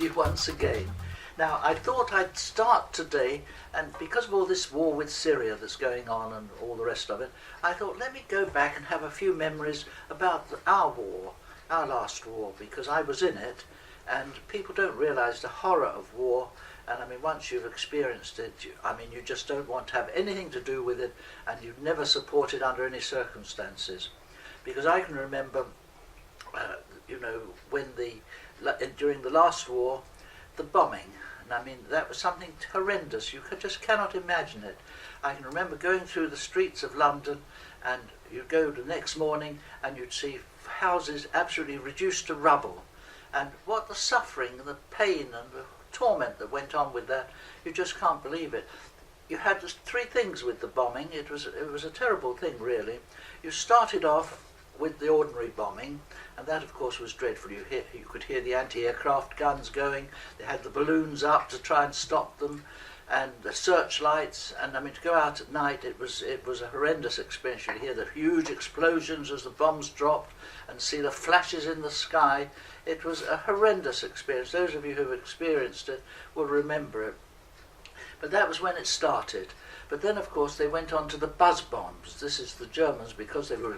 you once again. Now, I thought I'd start today, and because of all this war with Syria that's going on and all the rest of it, I thought let me go back and have a few memories about our war, our last war, because I was in it, and people don't realise the horror of war. And I mean, once you've experienced it, you just don't want to have anything to do with it, and you'd never support it under any circumstances. Because I can remember, when during the last war, the bombing, and I mean, that was something horrendous. You just cannot imagine it. I can remember going through the streets of London, and you'd go the next morning, and you'd see houses absolutely reduced to rubble. And what the suffering and the pain and the torment that went on with that, you just can't believe it. You had three things with the bombing. It was a terrible thing, really. You started off with the ordinary bombing, and that of course was dreadful. You could hear the anti-aircraft guns going. They had the balloons up to try and stop them, and the searchlights. And I mean, to go out at night, it was a horrendous experience. You'd hear the huge explosions as the bombs dropped, and see the flashes in the sky. It was a horrendous experience. Those of you who've experienced it will remember it. But that was when it started. But then, of course, they went on to the buzz bombs. This is the Germans, because they were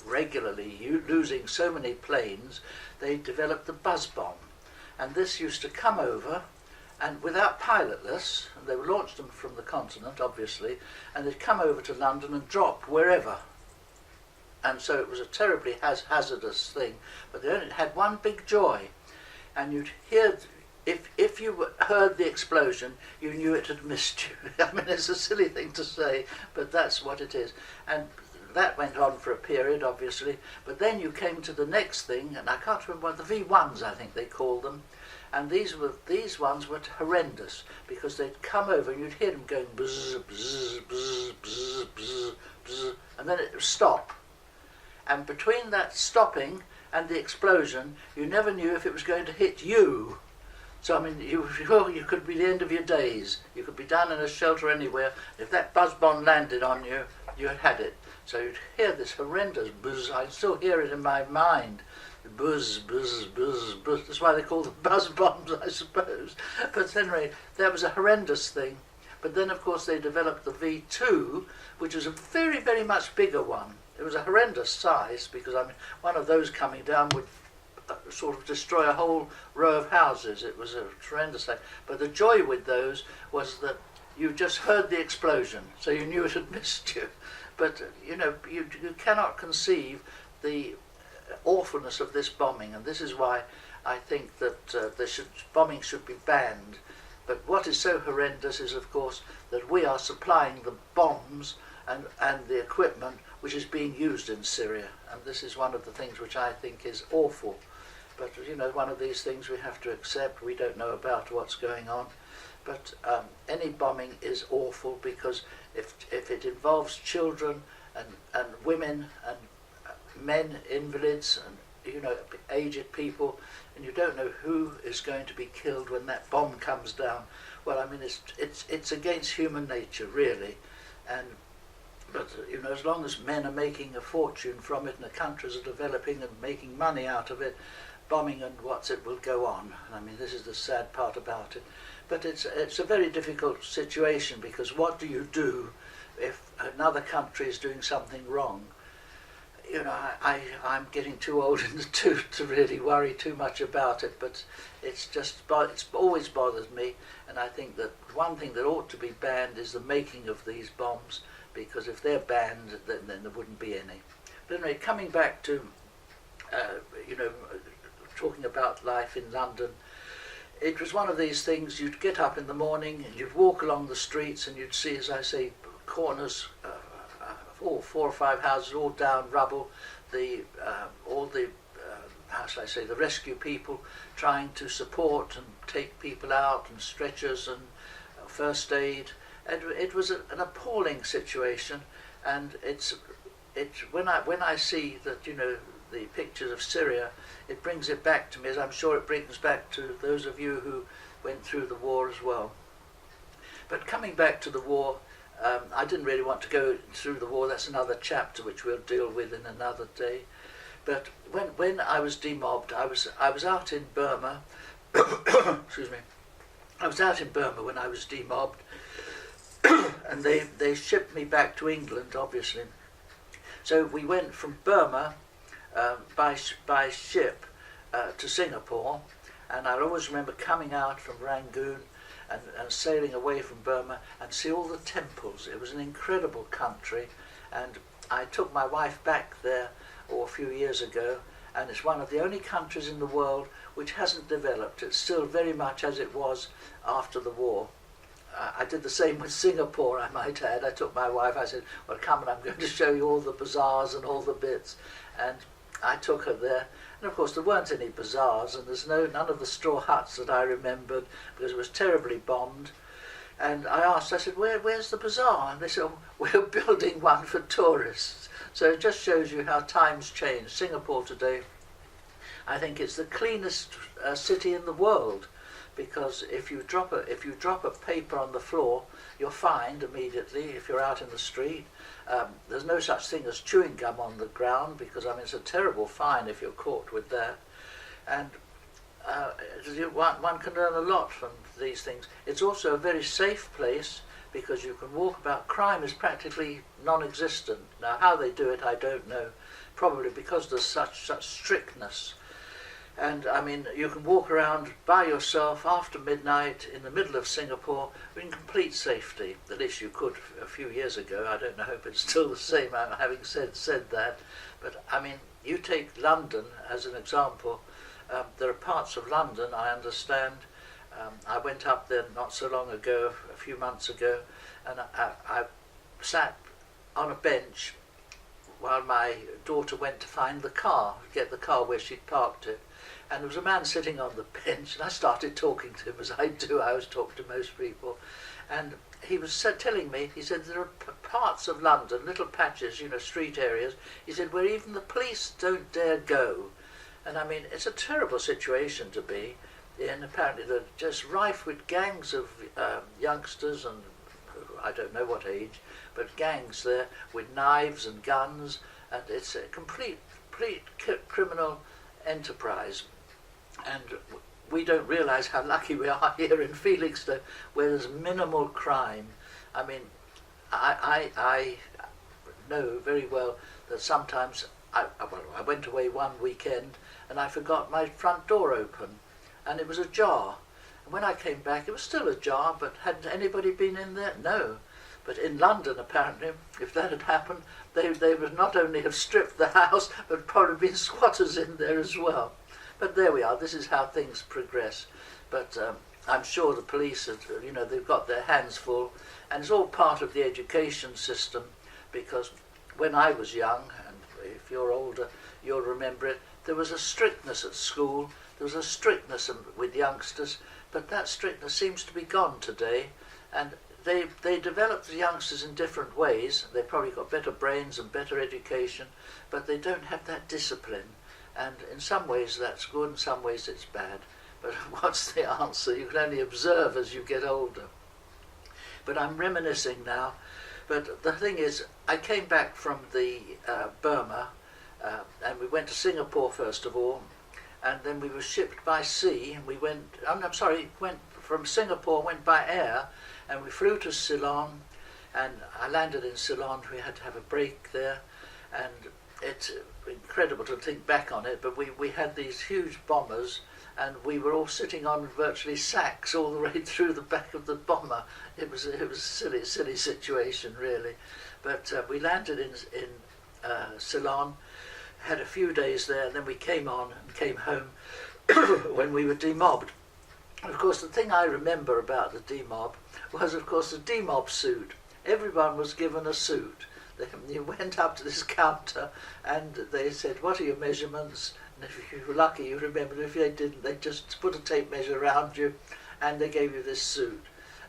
regularly losing so many planes, they developed the buzz bomb. And this used to come over, and without pilotless, and they launched them from the continent, obviously, and they'd come over to London and drop wherever. And so it was a terribly hazardous thing, but they only had one big joy. And you'd hear, if you heard the explosion, you knew it had missed you. I mean, it's a silly thing to say, but that's what it is. And that went on for a period, obviously, but then you came to the next thing, and I can't remember what, the V1s, I think they called them, and these ones were horrendous, because they'd come over and you'd hear them going buzz, buzz, buzz, buzz, buzz, buzz, and then it would stop. And between that stopping and the explosion, you never knew if it was going to hit you. So I mean, you could be the end of your days. You could be down in a shelter anywhere. If that buzz bomb landed on you, you had it. So you'd hear this horrendous buzz. I still hear it in my mind. Buzz, buzz, buzz, buzz. That's why they call them buzz bombs, I suppose. But anyway, that was a horrendous thing. But then, of course, they developed the V2, which was a very, very much bigger one. It was a horrendous size, because I mean, one of those coming down would sort of destroy a whole row of houses. It was a tremendous thing. But the joy with those was that you just heard the explosion, so you knew it had missed you. But you cannot conceive the awfulness of this bombing, and this is why I think that bombing should be banned. But what is so horrendous is, of course, that we are supplying the bombs and the equipment which is being used in Syria, and this is one of the things which I think is awful. But one of these things we have to accept. We don't know about what's going on, but any bombing is awful, because if it involves children and women and men, invalids, and aged people, and you don't know who is going to be killed when that bomb comes down. Well, I mean, it's against human nature, really. But as long as men are making a fortune from it, and the countries are developing and making money out of it, bombing and it will go on. And I mean, this is the sad part about it. But it's a very difficult situation, because what do you do if another country is doing something wrong? I'm getting too old in the tooth to really worry too much about it, but it's always bothered me, and I think that one thing that ought to be banned is the making of these bombs, because if they're banned, then there wouldn't be any. But anyway, coming back to, talking about life in London, it was one of these things. You'd get up in the morning and you'd walk along the streets, and you'd see, as I say, corners, all 4 or 5 houses, all down, rubble, all the how shall I say, the rescue people trying to support and take people out, and stretchers and first aid. And it was an appalling situation, and when I see that the pictures of Syria, it brings it back to me, as I'm sure it brings back to those of you who went through the war as well. But coming back to the war, I didn't really want to go through the war. That's another chapter which we'll deal with in another day. But when I was demobbed, I was out in Burma excuse me, I was out in Burma when I was demobbed, and they shipped me back to England, obviously. So we went from Burma by ship to Singapore, and I always remember coming out from Rangoon and sailing away from Burma and see all the temples. It was an incredible country, and I took my wife back there a few years ago, and it's one of the only countries in the world which hasn't developed. It's still very much as it was after the war. I did the same with Singapore, I might add. I took my wife, I said, well, come and I'm going to show you all the bazaars and all the bits. And I took her there. And of course there weren't any bazaars, and there's none of the straw huts that I remembered, because it was terribly bombed. And I asked, I said, where's the bazaar? And they said, oh, we're building one for tourists. So it just shows you how times change. Singapore today, I think it's the cleanest city in the world, because if you drop a paper on the floor, you're fined immediately if you're out in the street. There's no such thing as chewing gum on the ground, because I mean it's a terrible fine if you're caught with that. And one can learn a lot from these things. It's also a very safe place, because you can walk about. Crime is practically non-existent. Now how they do it I don't know, probably because there's such strictness. And I mean, you can walk around by yourself after midnight in the middle of Singapore in complete safety. At least you could a few years ago. I don't know, hope it's still the same, having said that. But I mean, you take London as an example. There are parts of London, I understand. I went up there not so long ago, a few months ago, and I sat on a bench while my daughter went to find the car, get the car where she'd parked it. And there was a man sitting on the bench, and I started talking to him, as I do. I always talk to most people. And he was telling me, he said, there are parts of London, little patches, street areas, he said, where even the police don't dare go. And I mean, it's a terrible situation to be in. Apparently they're just rife with gangs of youngsters, and I don't know what age, but gangs there with knives and guns, and it's a complete criminal enterprise. And we don't realise how lucky we are here in Felixstowe, where there's minimal crime. I mean, I know very well that sometimes I went away one weekend and I forgot my front door open, and it was ajar. And when I came back, it was still ajar, but had anybody been in there? No. But in London, apparently, if that had happened, they would not only have stripped the house, but probably been squatters in there as well. But there we are. This is how things progress. But I'm sure the police, they've got their hands full, and it's all part of the education system. Because when I was young, and if you're older, you'll remember it, there was a strictness at school. There was a strictness with youngsters, but that strictness seems to be gone today. And they develop the youngsters in different ways. They've probably got better brains and better education, but they don't have that discipline. And in some ways that's good, in some ways it's bad. But what's the answer? You can only observe as you get older. But I'm reminiscing now. But the thing is, I came back from the Burma, and we went to Singapore first of all, and then we were shipped by sea, and we went from Singapore, went by air, and we flew to Ceylon, and I landed in Ceylon. We had to have a break there, and it's incredible to think back on it, but we had these huge bombers, and we were all sitting on virtually sacks all the way through the back of the bomber. It was a silly situation, really. But we landed in Ceylon, had a few days there, and then we came home when we were demobbed. And of course, the thing I remember about the demob was, of course, the demob suit. Everyone was given a suit. You went up to this counter and they said, what are your measurements? And if you were lucky, you remembered. If they didn't, they just put a tape measure around you and they gave you this suit.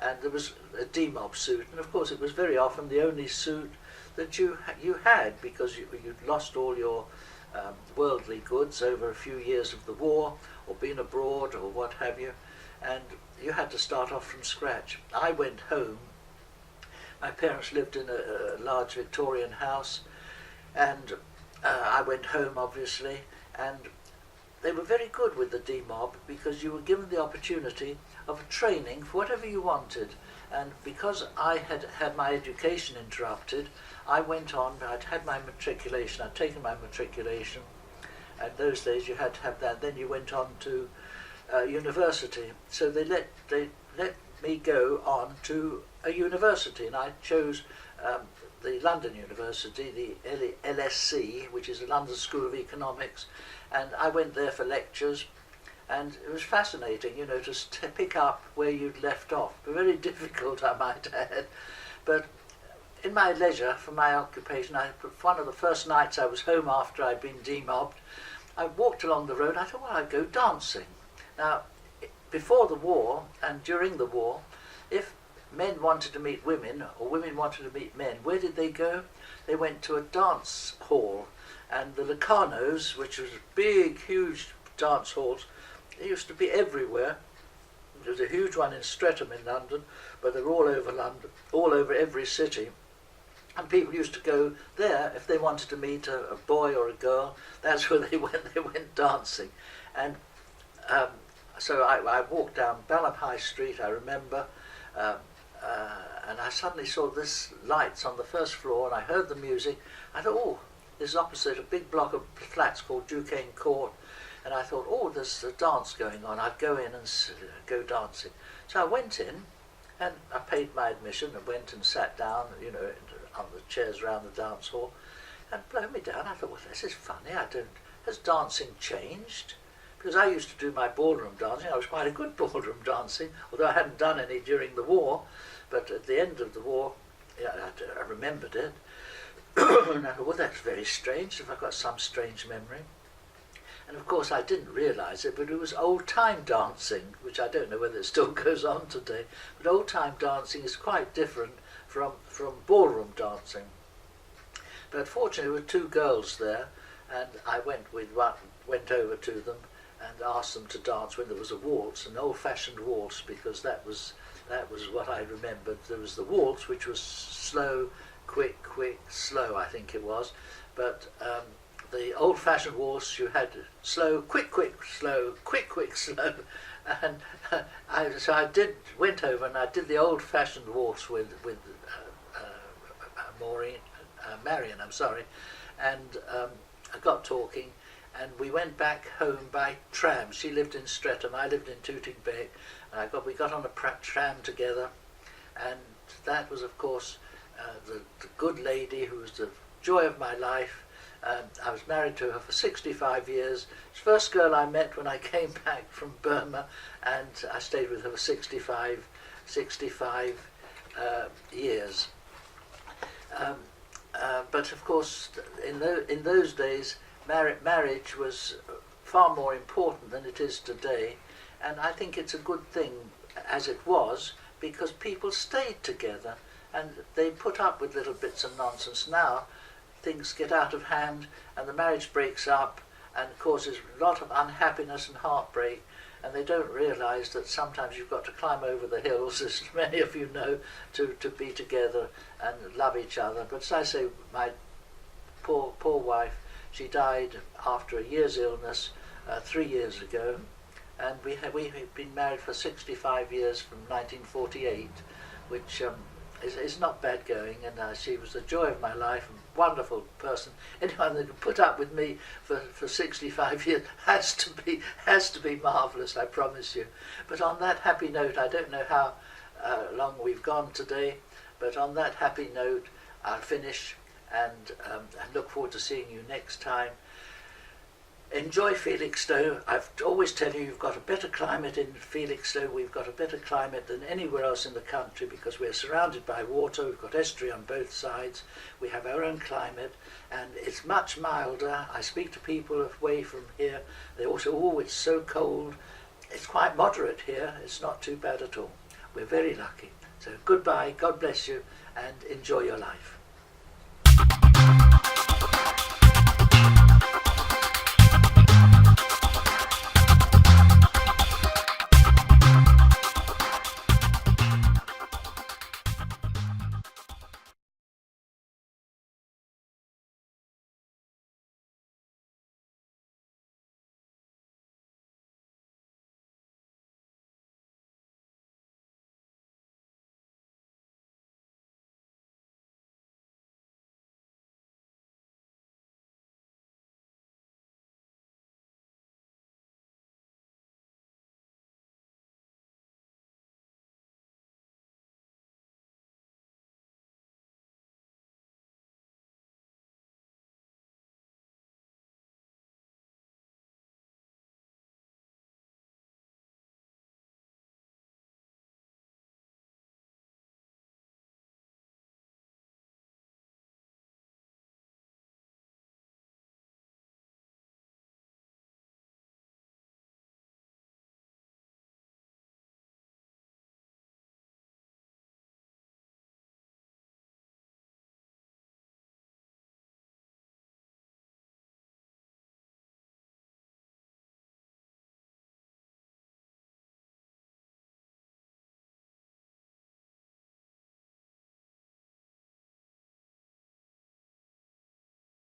And there was a demob suit. And of course, it was very often the only suit that you had, because you'd lost all your worldly goods over a few years of the war, or been abroad, or what have you. And you had to start off from scratch. I went home. My parents lived in a large Victorian house, and I went home, obviously, and they were very good with the D-Mob because you were given the opportunity of training for whatever you wanted. And because I had had my education interrupted, I went on, I'd had my matriculation, I'd taken my matriculation, and those days you had to have that, then you went on to university. So they let me go on to a university, and I chose the London University, the LSE, which is the London School of Economics, and I went there for lectures, and it was fascinating, you know, to pick up where you'd left off. Very difficult, I might add, but in my leisure, for my occupation, one of the first nights I was home after I'd been demobbed, I walked along the road. I thought, well, I'd go dancing. Now, before the war and during the war, if men wanted to meet women or women wanted to meet men, where did they go? They went to a dance hall, and the Locarnos, which was big, huge dance halls, they used to be everywhere. There was a huge one in Streatham in London, but they're all over London, all over every city. And people used to go there if they wanted to meet a boy or a girl. That's where they went dancing. And so I walked down Balham High Street, I remember, and I suddenly saw this lights on the first floor, and I heard the music. I thought, oh, this is opposite a big block of flats called Duquesne Court, and I thought, oh, there's a dance going on. I'd go in and go dancing. So I went in, and I paid my admission and went and sat down, you know, on the chairs around the dance hall, and blow me down. I thought, well, this is funny. Has dancing changed? Because I used to do my ballroom dancing. I was quite a good ballroom dancing, although I hadn't done any during the war. But at the end of the war, yeah, I remembered it. And I thought, well, that's very strange, if I've got some strange memory. And of course I didn't realise it, but it was old-time dancing, which I don't know whether it still goes on today. But old-time dancing is quite different from ballroom dancing. But fortunately there were two girls there, and I went over to them and asked them to dance when there was a waltz, an old-fashioned waltz, because that was what I remembered. There was the waltz, which was slow, quick, slow, I think it was, but the old-fashioned waltz, you had slow, quick, slow, quick, slow, and so I went over and I did the old-fashioned waltz with Marion, and I got talking, and we went back home by tram. She lived in Streatham, I lived in Tooting Bec, and we got on a tram together, and that was, of course, the good lady who was the joy of my life. I was married to her for 65 years. It's the first girl I met when I came back from Burma, and I stayed with her for 65 years. But of course, in those days, marriage was far more important than it is today, and I think it's a good thing as it was, because people stayed together and they put up with little bits of nonsense. Now things get out of hand and the marriage breaks up and causes a lot of unhappiness and heartbreak, and they don't realise that sometimes you've got to climb over the hills, as many of you know, to be together and love each other. But as I say, my poor wife, she died after a year's illness 3 years ago, and we've been married for 65 years from 1948, which is not bad going, and she was the joy of my life, a wonderful person. Anyone that can put up with me for 65 years has to be marvellous, I promise you. But on that happy note, I don't know how long we've gone today, but on that happy note I'll finish, and look forward to seeing you next time. Enjoy Felixstowe. I've always tell you, you've got a better climate in Felixstowe. We've got a better climate than anywhere else in the country because we're surrounded by water. We've got estuary on both sides. We have our own climate, and it's much milder. I speak to people away from here. They also, oh, it's so cold. It's quite moderate here. It's not too bad at all. We're very lucky. So goodbye, God bless you, and enjoy your life.